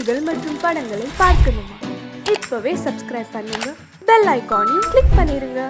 செய்திகள் மற்றும் படங்களை பார்க்கணுமா? இப்பவே சப்ஸ்கிரைப் பண்ணுங்க, பெல் ஐகானையும் கிளிக் பண்ணிருங்க.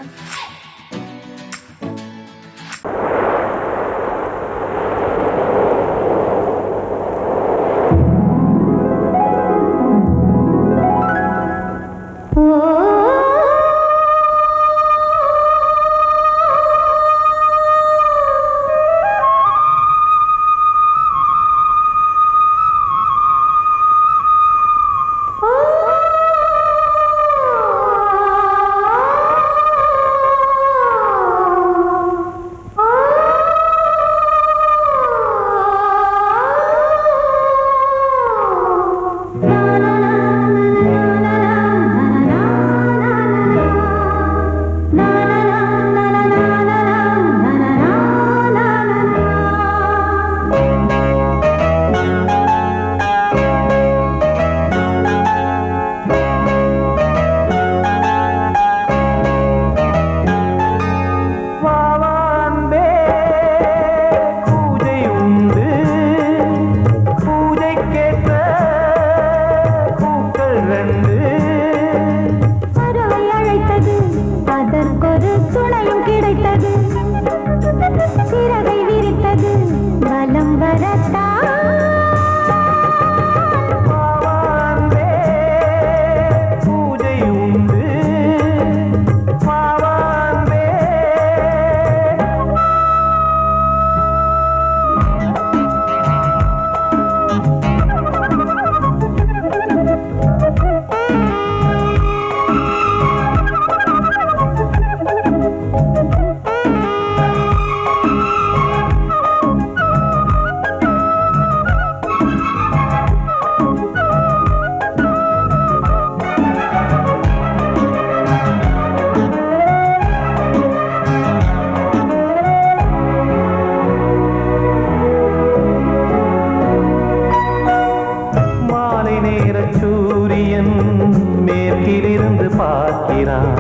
மேற்கிலிருந்து பார்க்கிறான்,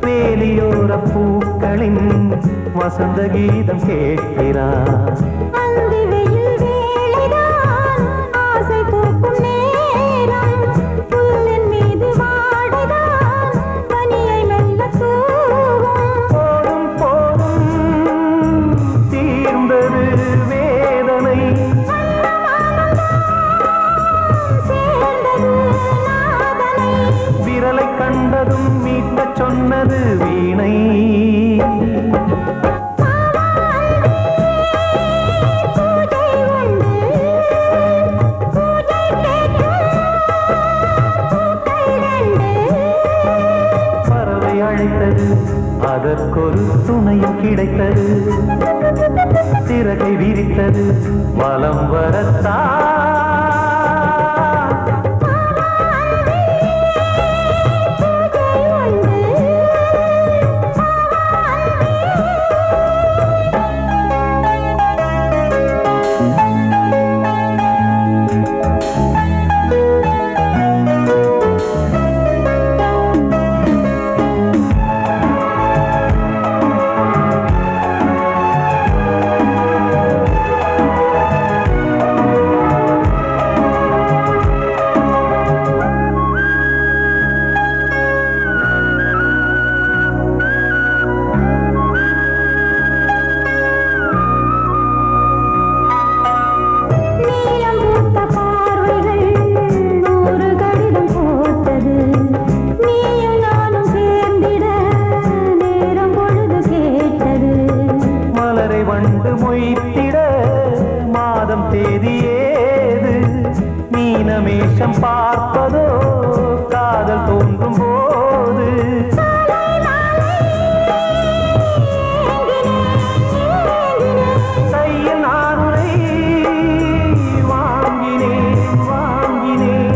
வேலியோர பூக்களின் வசந்த கீதம் கேட்கிறான். கண்டதும் மீட்ட சொன்னது வீணை. பறவை அழைத்தது, அதற்கொரு துணையும் கிடைத்தது. சிறகை விரித்தது, வலம் வரத்தான். வண்டு மொய்த்திட மாதம் தேதியேது, மீனமேஷம் பார்ப்பதோ காதல் தோன்றும் போது. கையில் நானுரை வாங்கினேன் வாங்கினேன்.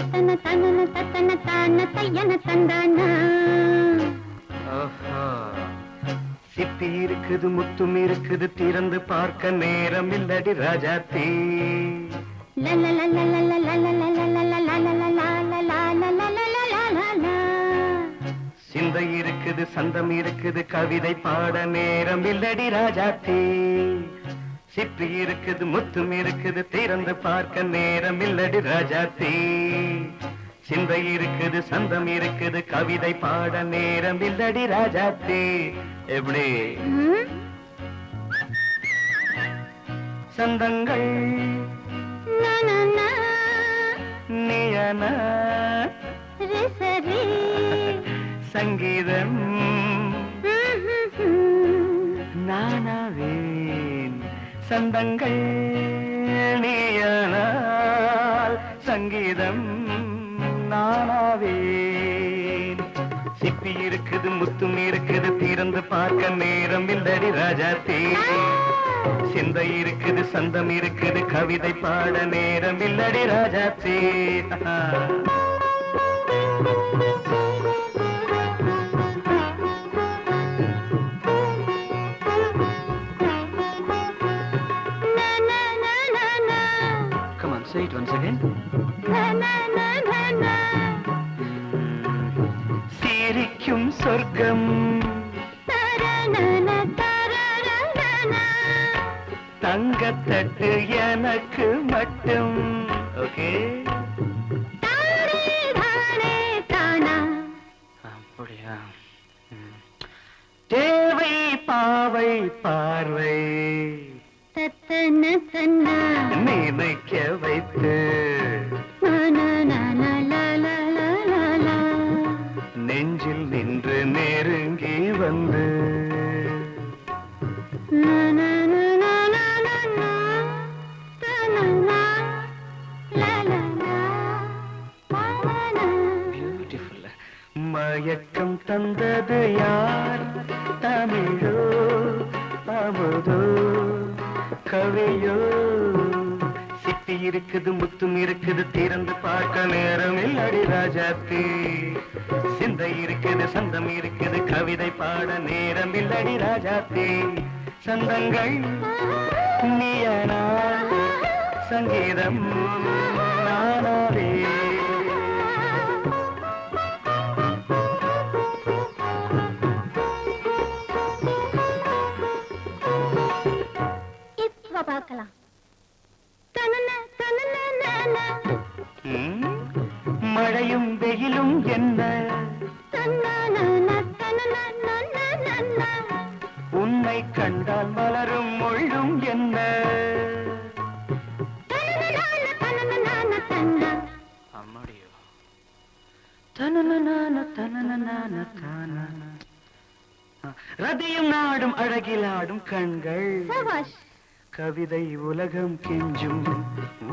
தத்தன தனன தத்தன தான தையன தந்தானா. சிப்பி இருக்குது முத்தும் இருக்குது திறந்து பார்க்க நேரம் இல்லடி ராஜாத்தே. சிந்தை இருக்குது சந்தம் இருக்குது கவிதை பாட நேரம் இல்லடி ராஜாத்தே. சிப்பி இருக்குது முத்தும் இருக்குது திறந்து பார்க்க நேரம் இல்லடி ராஜாத்தே. சிந்தை இருக்குது சந்தம் இருக்குது கவிதை பாட நேரம் இல்லடி ராஜாத்தே. எப்படி சந்தங்கள் நீயன சங்கீதம் நானாவேன். சந்தங்கள் நீயனால் சங்கீதம் நானாவேன். சிப்பி இருக்குது முத்தும் இருக்குது திறந்து பார்க்க நேரம் இல்லடி ராஜாத்தே. சிந்தை இருக்குது சந்தம் இருக்குது கவிதை பாட நேரம் இல்லடி ராஜாத்தே. Come on, say it once again. சிரிக்கும் சொர்க்கம் தங்கத்தட்டு எனக்கு மட்டும். ஓகே அப்படியா? தேவை பாவை பார்வை நினைக்க வைத்து நெஞ்சில் நின்று நெருங்கி வந்து மயக்கம் தந்தது யார்? தமிழோ அமுதோ கவியோ? சிப்பி இருக்குது முத்தும் இருக்குது திறந்து பார்க்க நேரம் இல்லடி ராஜாத்தே. சிந்தை இருக்குது சந்தம் இருக்குது கவிதை பாட நேரம் இல்லடி ராஜாத்தே. சந்தங்கள் நீயனா சங்கீதம் நானாவே. பார்க்கலாம். மழையும் வெயிலும் என்ன உன்னை கண்டால் மலரும் முள்ளும் என்ன? அம்மாடியோ ரதியும் நாடும் அழகிலாடும் கண்கள் கவிதை உலகம் கெஞ்சும்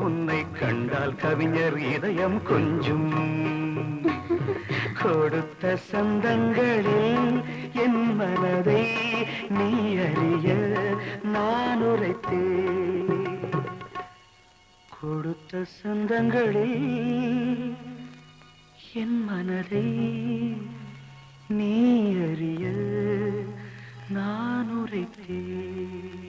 உன்னை கண்டால் கவிஞர் இதயம் கொஞ்சும். கொடுத்த சந்தங்களில் என் மனதை நீ அறிய நான் உரைத்தேன். கொடுத்த சந்தங்களில் என் மனதை நீ அறிய நான் உரைத்தேன்.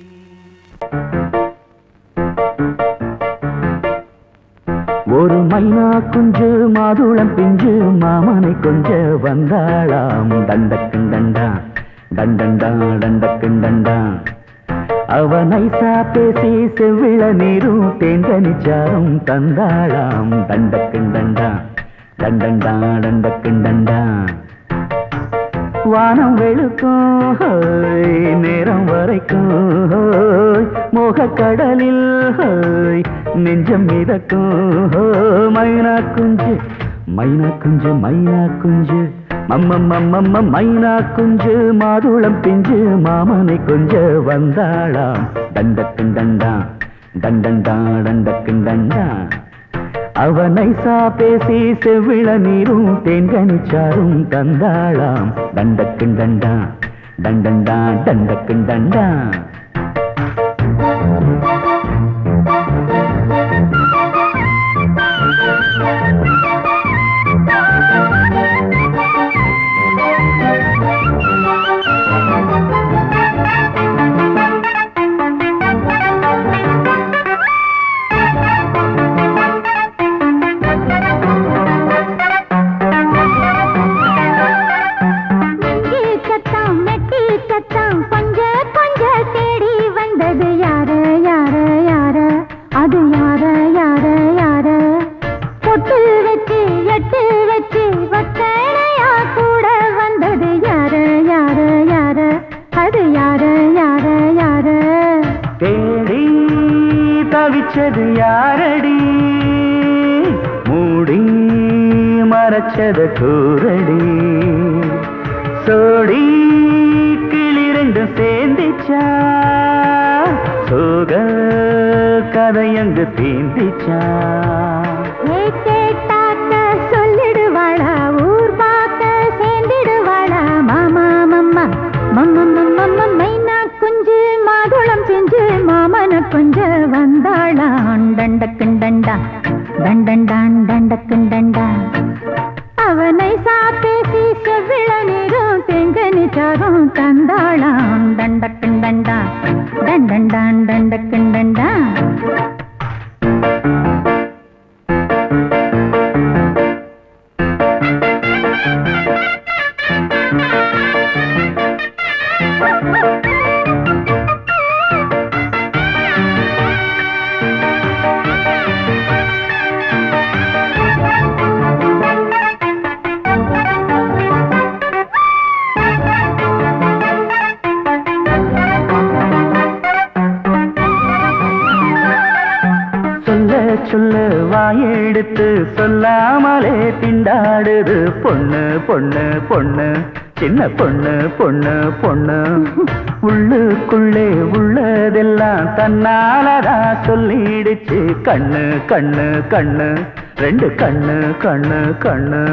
ஒரு மைனா குஞ்சு மாதுளம் பிஞ்சு மாமனை கொஞ்ச வந்தாளாம். தண்டக்குண்டண்டா டண்டண்டா டண்டக்குண்டண்டா. அவ நைசா பேசி செவ்விள நீரும் தேங்கனிச்சாரும் தந்தாளாம். தண்டக்குண்டண்டா டண்டண்டா டண்டக்குண்டண்டா. வானம் வெளுக்கும் நேரம் வரைக்கும் மோகக்கடலில் நெஞ்சம் மிதக்கும். மைனா குஞ்சு மைனா குஞ்சு மைனா குஞ்சு மம்மம்மம்மம்ம மைனா குஞ்சு மாதுளம் பிஞ்சு மாமனை கொஞ்ச வந்தாளாம். தண்டக்குண்டண்டா டண்டண்டா டண்டக்குண்டண்டா. அவ நைசா பேசி செவ்விள நீரும் தேன்கனிச்சாரும் தந்தாளாம். தண்டக்குண்டண்டா டண்டண்டா டண்டக்குண்டண்டா. வச்சது யாரடி மூடி மறைச்சது கூரடி சோடி கிளி ரெண்டும் சேர்ந்திச்சா சோக கதையங்கு தீந்திச்சா கேட்டாக்க சொல்லிடுவாளா ஊர் பார்க்க சேர்ந்திடுவாளா மாமா மம்மா மம்ம மம்ம மைனா குஞ்சு மாதுளம் செஞ்சு மாமன கொஞ்ச வந்தாளான் டண்டக்குண்டண்டா டண்டண்டான் டண்டக்குண்டண்டா அவனை சாப்பேசி செவ்விள நீரும் தெங்கனி சாரும் தந்தாளான் டண்டக்குண்டண்டா டண்டண்டான் டண்டக்குண்டண்டா சொல்ல வாயெடுத்து சொல்லாமலே திண்டாடுது பொண்ணு பொண்ணு பொண்ணு சின்ன பொண்ணு பொண்ணு பொண்ணு உள்ளுக்குள்ளே உள்ளதெல்லாம் தன்னாலதா சொல்லிடுச்சு கண்ணு கண்ணு கண்ணு ரெண்டு கண்ணு கண்ணு கண்ணு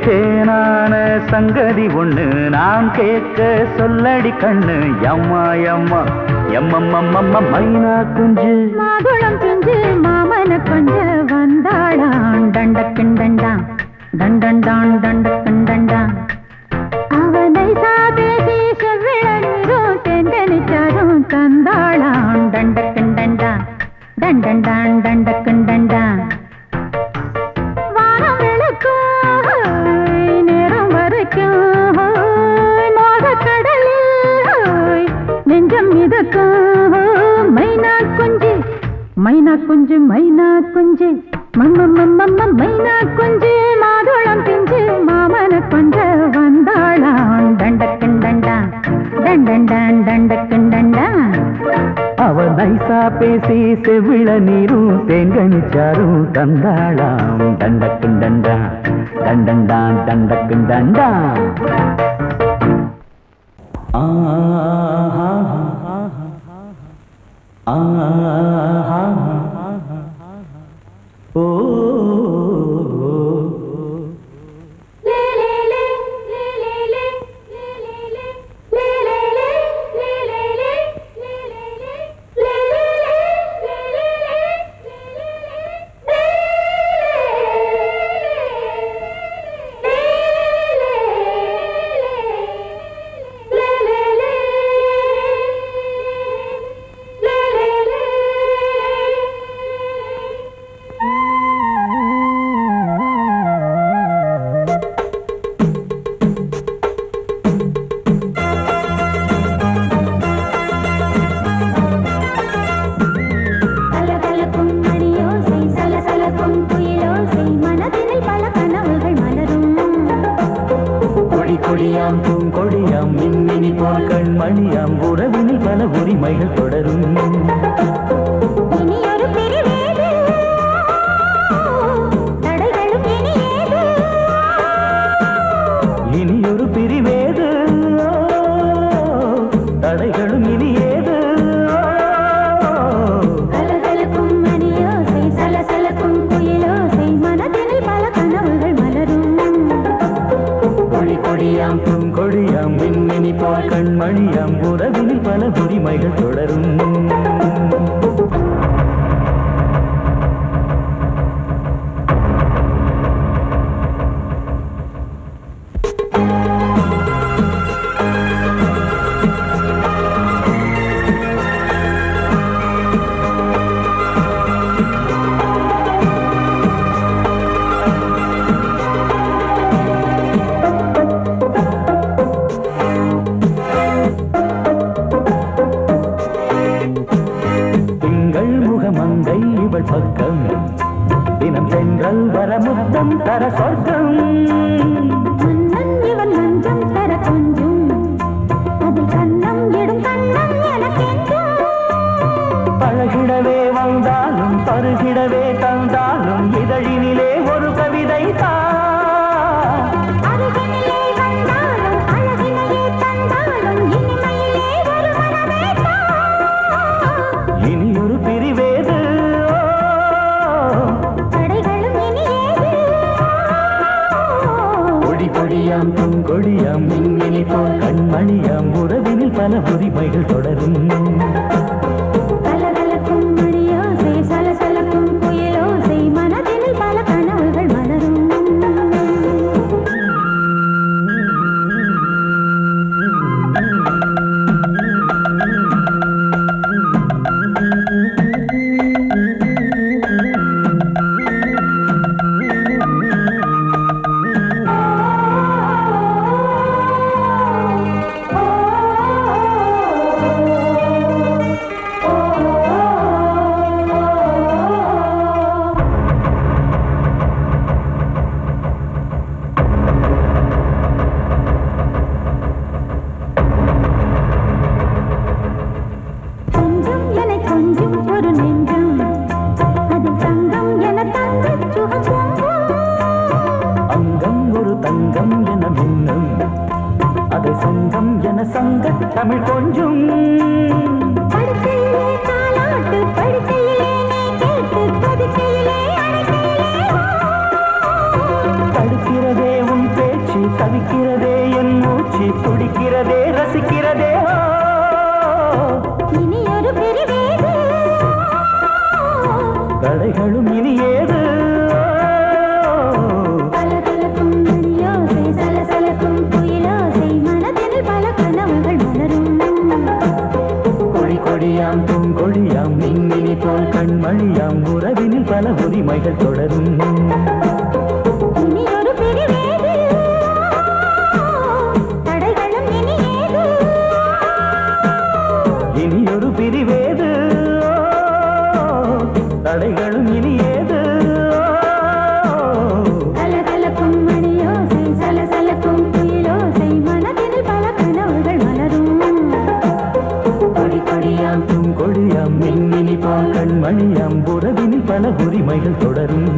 தேனான சங்கதி ஒண்ணு நான் கேட்க சொல்லடி கண்ணு எம்மா எம்மா எம்மம்மம்மம்ம மைனா குஞ்சு மாதுளம் குஞ்சு மாமன கொஞ்ச வந்தாளான் டண்டக்குண்டண்டா டண்டண்டான் டண்டக்குண்டண்டா அவனை சாபேசி செவ்விள நீரும் தெண்டனிச்சாரும் தந்தாளான் டண்டக்குண்டண்டா டண்டண்டான் டண்டக்குண்டண்டா வானம் விளக்கும் நெஞ்சம் மிதக்கும் மைனா குஞ்சு மைனா குஞ்சு மைனா குஞ்சு மம்மம்மம்மம்ம மைனா குஞ்சு மாதுளம் பிஞ்சு மாமன கொஞ்ச வந்தாளான் டண்டக்குண்டண்டா டண்டண்டான் டண்டக்குண்டண்டா அவ நைசா பேசி செவ்விள நீரும் தேங்கனிச்சாரும் தந்தாளாம் தண்டக்குண்டண்டா தண்டண்டான் தண்டக்குண்டண்டா ஓ கொடியாம் பூங்கொடியாம் மின்மினி போல் கண்மணியாம் உறவினில் பல உரிமைகள் தொடரும் இனியொரு பிரிவேது தடைகளும் இனியேது கொடியாம் பூங்கொடியாம் மின்மினி போல் கண்மணியாம் உறவினில் பல உரிமைகள் தொடரும் தர சொர்க்கம் மன்னன் இவன் மஞ்சம் தர கொஞ்சம் அதில் கண்ணம் இடும் கண்ணம் எனக்கென்றும் பழகிடவே வந்தாலும் பருகிடவே தந்தாலும் இதழினிலே ஒரு கவிதை அருகினிலே வந்தாலும் அழகினையே தந்தாலும் இனிமையிலே ஒரு மனமே இனி ஒரு பிரிவேது தடைகளும் இனியேது கொடி கொடியாம் பூங்கொடியாம் மின்மினி போல் கண்மணியாம் உறவினில் பல உரிமைகள் தொடரும் கலகலக்கும் மணியோசை சலசலக்கும் குயிலோசை மனதினில் பல கனவுகள் மலரும் கொஞ்சம் என கொஞ்சம் ஒரு நெஞ்சம் அது தங்கம் என தங்கச் சுகம் பொங்கும் அங்கம் ஒரு தங்கம் என மின்னும் அது சங்கம் என சங்க தமிழ் கொஞ்சும் படுக்கையிலே தாலாட்டு படுக்கையிலே நீ கேட்டு கொதிக்கையிலே அணைக்கையிலே தடுக்கிறதே உன் பேச்சு தவிக்கிறதே என் மூச்சு துடிக்கிறதே ரசிக்கிறதே இனி ஒரு பிரிவேது கடைகளும் இனி ஏது கலகலக்கும் மணியோசை சலசலக்கும் குயிலோசை மனதில் பல கனவுகள் மலரும் கொடி கொடியாம் பூங்கொடியாம் மின்மினி போல் கண்மணியாம் உறவினில் பல உரிமைகள் தொடரும் இனி ஒரு பிரிவேது தடைகளும் இனியேது இனி ஒரு பிரிவேது தடைகளும் இனி ஏது கலகலக்கும் மணியோசை சலசலக்கும் குயிலோசை மனதில் பல கனவுகள் மலரும் கொடி கொடியாம் பூங்கொடியாம் மின்மினி போல் கண்மணியாம் உறவினில் பல உரிமைகள் தொடரும்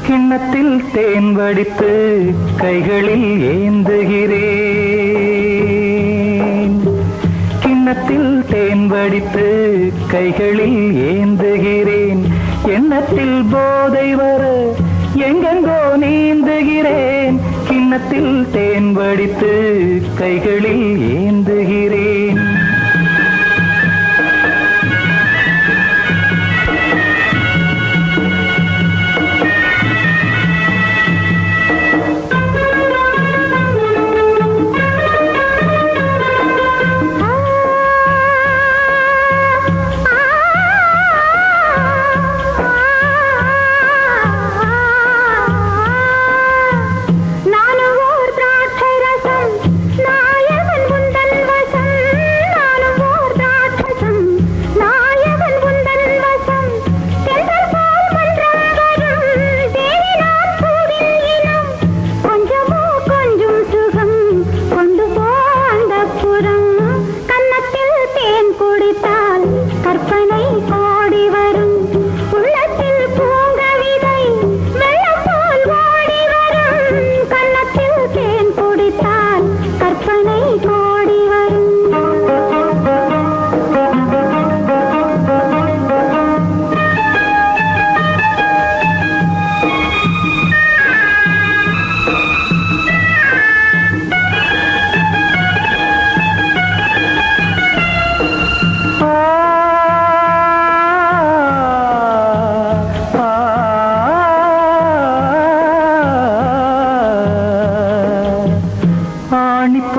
கிண்ணத்தில் தேன் வடித்து கைகளில் ஏந்துகிறேன் கிண்ணத்தில் தேன் வடித்து கைகளில் ஏந்துகிறேன் எண்ணத்தில் போதை வர எங்கெங்கோ நீந்துகிறேன் கிண்ணத்தில் தேன் வடித்து கைகளில் ஏந்துகிறேன் நானும் ஓர் திராட்சை ரசம் நாயகன் முந்தன் வசம்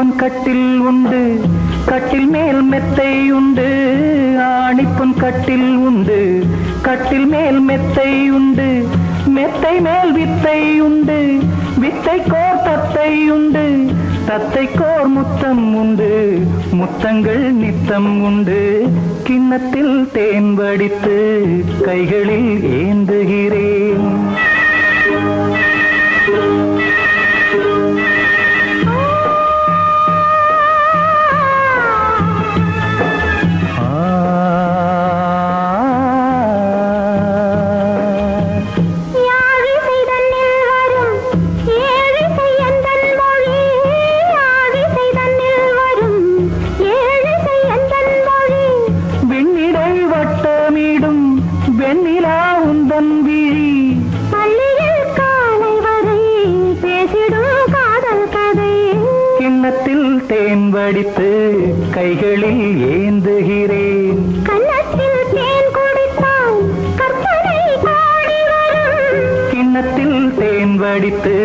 ஆணிப்பொன் கட்டில் உண்டு, கட்டில் மேல் மெத்தை உண்டு. ஆணிப்பொன் கட்டில் உண்டு, கட்டில் மேல் மெத்தை உண்டு. மெத்தை மேல் வித்தை உண்டு, வித்தை கோர் தத்தை உண்டு. தத்தை கோர் முத்தம் உண்டு, முத்தங்கள் நித்தம் உண்டு. கிண்ணத்தில் தேன் வடித்து கைகளில் ஏந்துகிறேன். தேன் வடித்து கைகளில் ஏந்துகிறேன். கன்னத்தில் தேன் குடித்தால் கற்பனை பாடி வரும். கிண்ணத்தில் தேன் வடித்து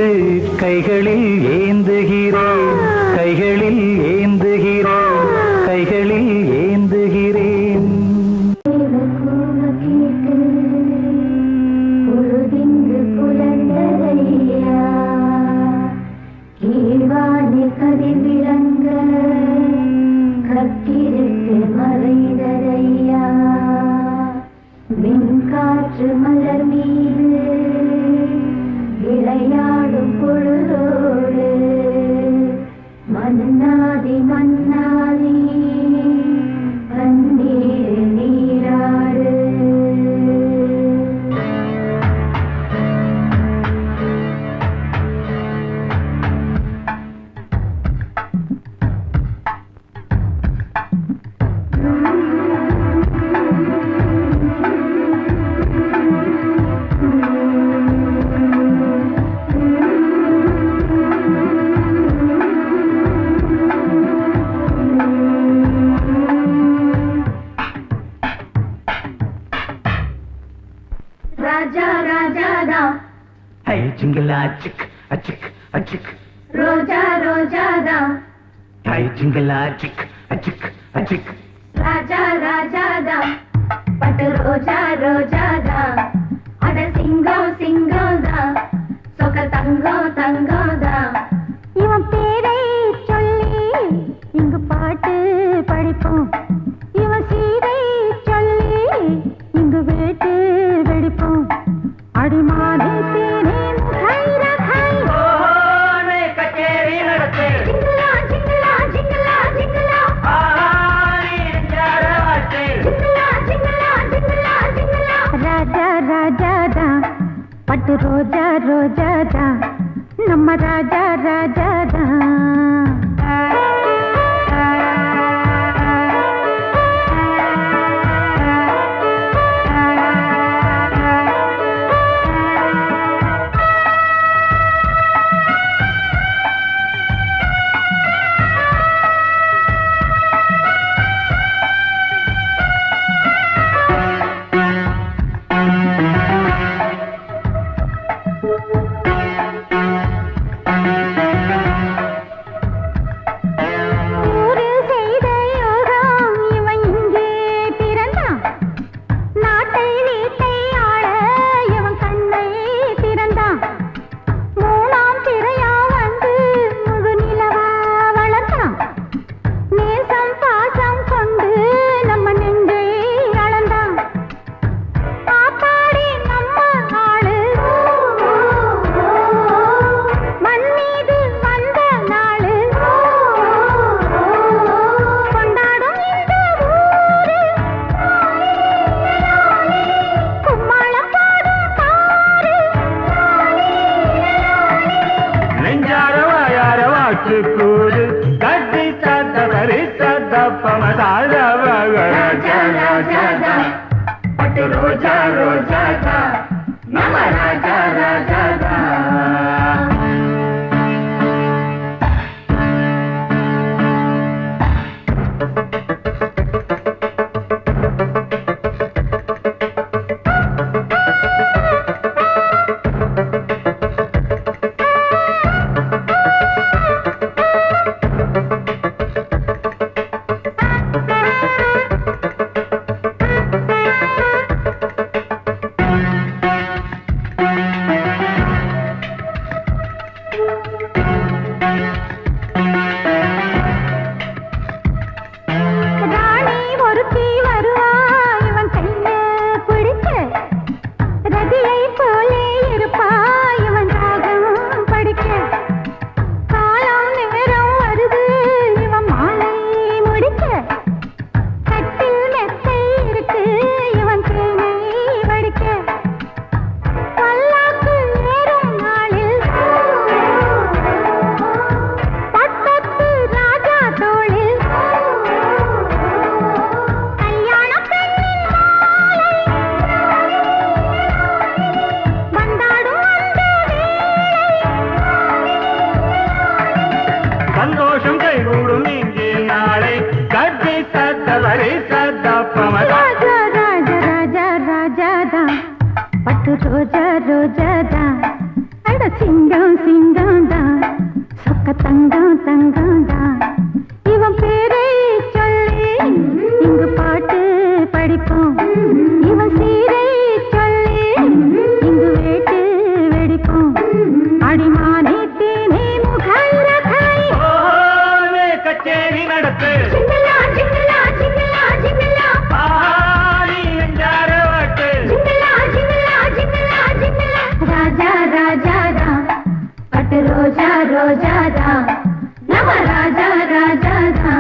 கைகளில் ஏந்துகிறேன். கைகளில் ஏந்துகிறேன். கைகளில் ஏந்துகிறேன். கதிர் விளங்க கத்திருக்கு மறைதரையா. மின்காற்று மலர் மீது விளையாடும் பொழுதோடு மன்னாதி மன்னாதி கண்ணீர் நீராடு. ராஜா ராஜாதா ஹை ஜிங்கலா சிக் அச்சிக் அச்சிக். ரோஜா ரோஜாதா ஹை ஜிங்கலா சிக் அச்சிக் அச்சிக். ராஜா ராஜாதா பட்டு ரோஜா ரோஜாதா. அட சிங்கம் சிங்கம்தா சொக்க தங்கம் தங்கம்தா. இவன் பேரை சொல்லி இங்கு பாட்டு படிப்போம். இவன் சீரை சொல்லி இங்கு வேட்டு வெடிப்போம். அடிமானே தேனே முகை ரகை கச்சேரி நடத்து. ஜிங்கலா ஜிங்கலா ஜிங்கலா ஜிங்கலா. ஜிங்கலா ஜிங்கலா ஜிங்கலா ஜிங்கலா. ராஜா ராஜாதா பட்டு ரோஜா ரோஜாதா நம்ம ராஜா ராஜாதா. கூடு கட்டி சத்த பரி சத்த ராஜா ராஜா பட்டு ரோஜா ரோஜா நம ராஜா ராஜா. நதியை போலே இருப்பாய் இவன் ராகம் படிக்க காலம் நேரம் வருது இவன் மாலை முடிக்க கட்டில் மெத்தை இருக்கு இவன் தேனை வடிக்க பல்லாக்கு ஏறும் நாளில் பட்டத்து ராஜா தோளில் கல்யாண பெண்ணின் மாலை வந்தாடும் அந்த சந்தோஷம் கைகூடும் இங்கே நாளை கட்டி சத்தவரை சத்தப்பமத ராஜா ராஜா ராஜா ராஜாதா பட்டு ரோஜா ரோஜாதா அட சிங்கம் சிங்கம்தா சொக்க தங்கம் தங்கம்தா இவன் பேரை சொல்லி இங்கு பாட்டு படிப்போம் இவன் சீரை சொல்லி இங்கு வேட்டு வெடிப்போம் அடிமானே தேனே முகரகாய் கச்சேரி நடத்து சிங்கலா சிங்கலா சிங்கலா சிங்கலா ஆடி எஞ்சார வாட்டு சிங்கலா சிங்கலா சிங்கலா சிங்கலா ராஜா ராஜாதா பட்டு ரோஜா ரோஜாதா நவ ராஜா ராஜாதா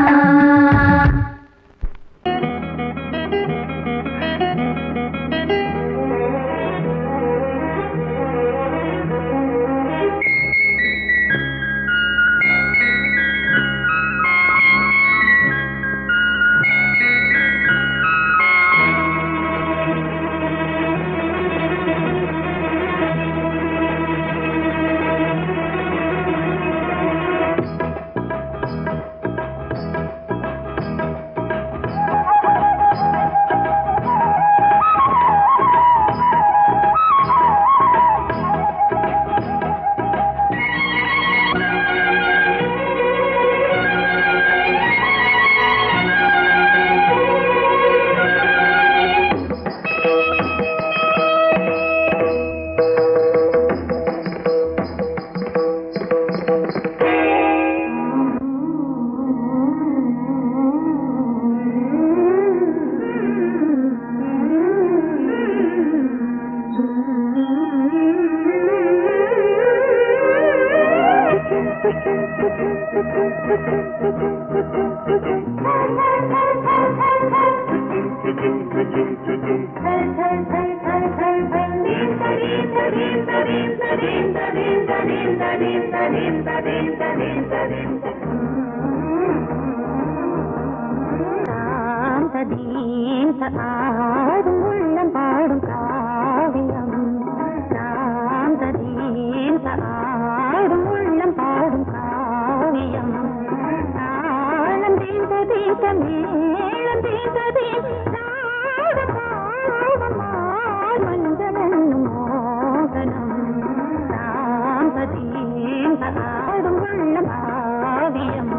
ஆடும் உள்ளம் பாடும் காவியம் ஆடும் உள்ளம் பாடும் காவியம் தாளம் தீந்த தீந்த மேளம் தீந்த தீந்த மஞ்சளும் மோகனம் ஆடும் உள்ளம் காவியம்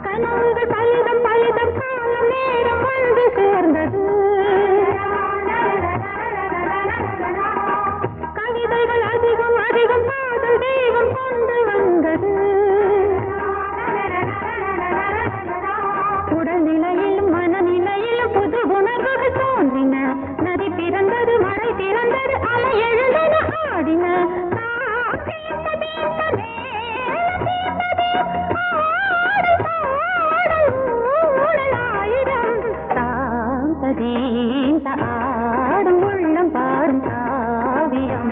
கனவுகள் பலிதம் பலிதம் காலம் நேரம் வந்து சேர்ந்தது கவிதைகள் அதிகம் அதிகம் காதல் தெய்வம் கொண்டு வந்தது உடல்நிலையிலும் மனநிலையிலும் புது உணர்வுகள் தோன்றின நதி பிறந்தது மழை பிறந்தது அலை எழுந்தன ஆடின ஆடும் உள்ளம் பாடும் காவியம்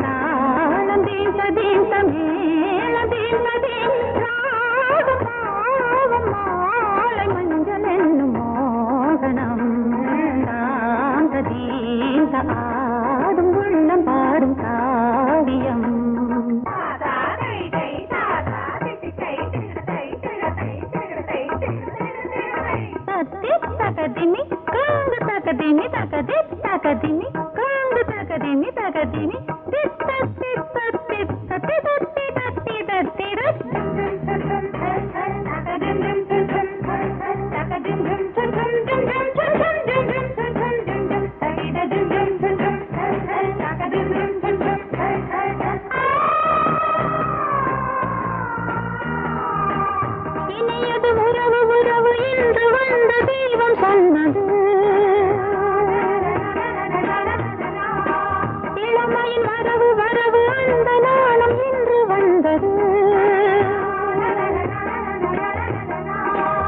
தாளம் தீந்த தீந்த மேளம் தீந்த தீராடும் பாவம் மாலை மஞ்சள் என்னும் மோகனம் தாந்த தீந்த ஆடும் உள்ளம் பாடும் காவியம் தத்தி தகதிமி காங்க தகதிமி தகதி தகதிமி காங்கு தகதிமி தகதிமி தித்த தித்த தித்த தித்தி தத்தி தத்தி இனியது உறவு உறவு என்று வந்த தெய்வம் சொன்னது இளமையின் வரவு வரவு அந்த நாளம் இன்று வந்தது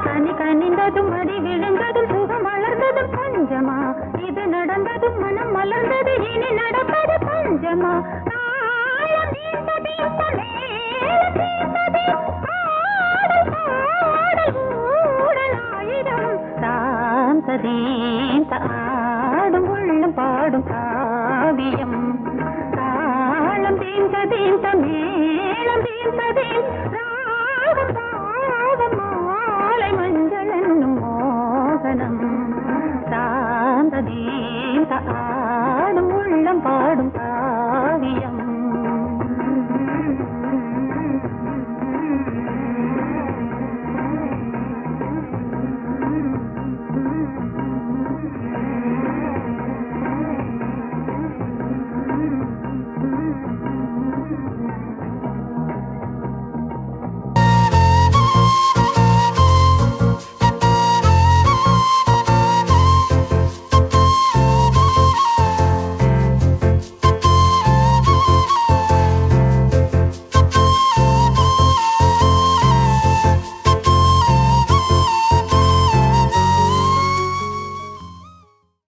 கனி கனிந்ததும் அடி விழுந்ததும் சுகம் வளர்ந்ததும் பஞ்சமா இது நடந்ததும் மனம் மலர்ந்தது இனி நடப்பது பஞ்சமா தாளம் நீண்டது மேளம் நீண்டது ஆடல் பாடல் ஊடலாயிரம் சாந்ததீந்த ஆடும் உள்ளம் பாடும் காவியம் தாளம் தீந்த மேளம் தீந்ததீன் ராகம் பாவம் மாலை மஞ்சள் என்னும் மோகனம் சாந்ததீந்த ஆடும் உள்ளம் பாடும்